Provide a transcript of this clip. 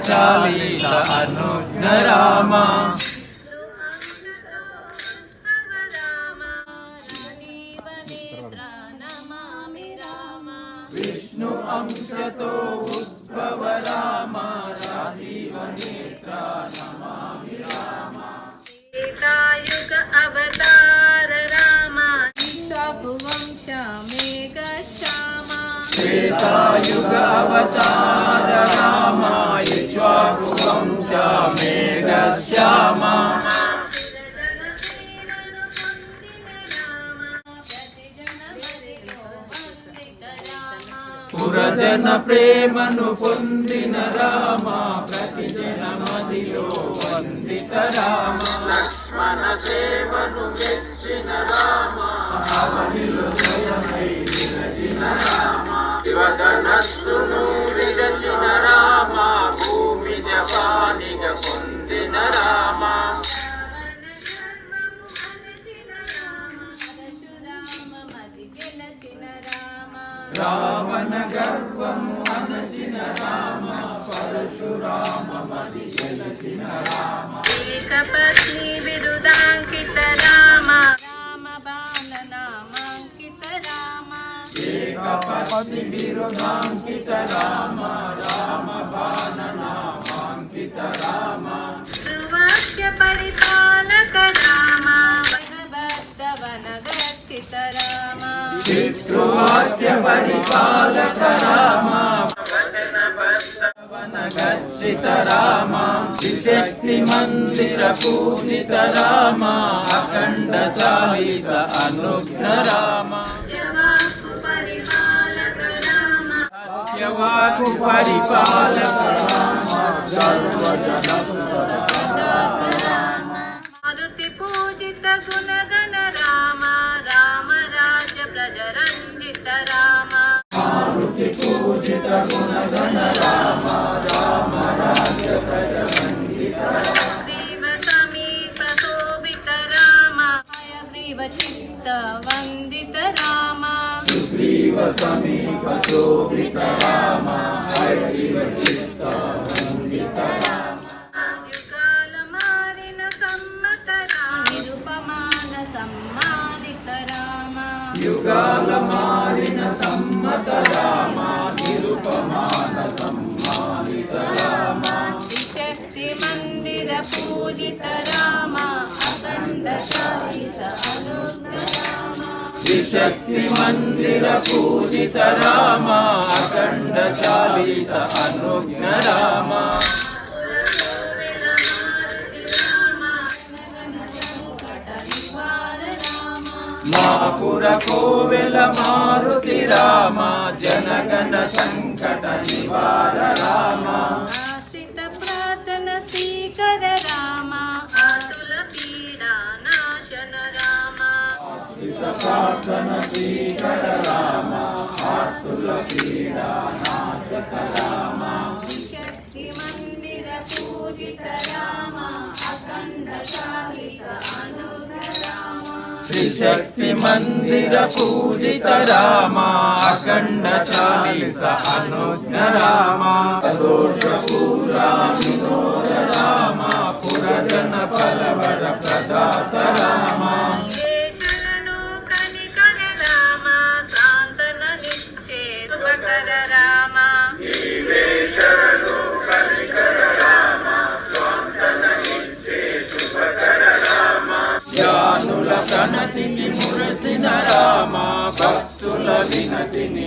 చాలీస అనుజ్ఞ రామ విష్ణు అంశతో ఉద్భవ రామ రాజీవ నేత్ర నమామి రామ త్రేతాయుగ అవతార రామ ఇక్ష్వాకువంశ మేఘ శ్యామ త్రేతాయుగ అవతార రామ ఇక్ష్వాకువంశ మేఘ శ్యామ పురజన ప్రేమను పొందిన రామ ప్రతి జన మదిలో వందిత రామ లక్ష్మణ సేవను మెచ్చిన రామ అవనిలో స్వయమై విరచిన రామ శివధనస్సును విరచిన రామ భూమి జపానిగ పొందిన రామ రావణ గర్వము అనచిన రామ పరశురామ మది గెలచిన రామ ఏకపత్ని బిరుదాంకిత రామ రామ బాణ నామాంకిత రామ ఏకపత్ని బిరుదాంకిత రామ రామ బాణ నామాంకిత రామ ధ్రువాక్య పరిపాలక రామ వనబద్ధ వనగర్చిత రామ పితృవాక్య పరిపాలక రామ వనగర్చిత రామ త్రిశక్తి మందిర పూజిత రామ అఖండ చాలీస అనుజ్ఞ రామ సత్యవాకు పరిపాలక రామ మారుతి పూజిత గుణగణ రామ రామ రాజ ప్రజరంజిత రామ మారుతి పూజిత గుణగణ రామ రామ రాజ్య ప్రజవందిత గ్రీవ సమీప శోభిత రామ హయగ్రీవ చిత్త వందిత రామ సుగ్రీవ సమీప శోభిత రామ హయగ్రీవ చిత్త వందిత రామ యుగాల మారిన సమ్మత రామ నిరుపమాన సమ్మానిత రామ యుగాల మారిన సమ్మత రామ నిరుపమాన సమ్మానిత రామ త్రిశక్తి మందిర పూజిత రామ అఖండ చాలీస అనుజ్ఞ రామ త్రిశక్తి మందిర పూజిత రామ అఖండ చాలీస అనుజ్ఞ రామ మాపుర కోవెల మారుతి రామ జనగణ సంకట నివార రామ ఆశ్రిత ప్రార్థన స్వీకర రామ ఆతుల పీడా నాశన రామ ప్రార్థన శ్రీకర రామ ఆర్తుల పీడా నాశక రామ శక్తి మందిర పూజిత రామ అఖండ చాలీస అనుగ్ర రామ త్రిశక్తి మందిర పూజిత రామ అఖండ చాలీస అనుజ్ఞ రామ దోష పూరా వినోద రామ పురజన ఫలవర ప్రదాత రామ శరణు కనికర రామ సాంతన నిచ్చే శుభకర రామ జ్ఞానుల ప్రణతిని మురసిన రామ భక్తుల వినతిని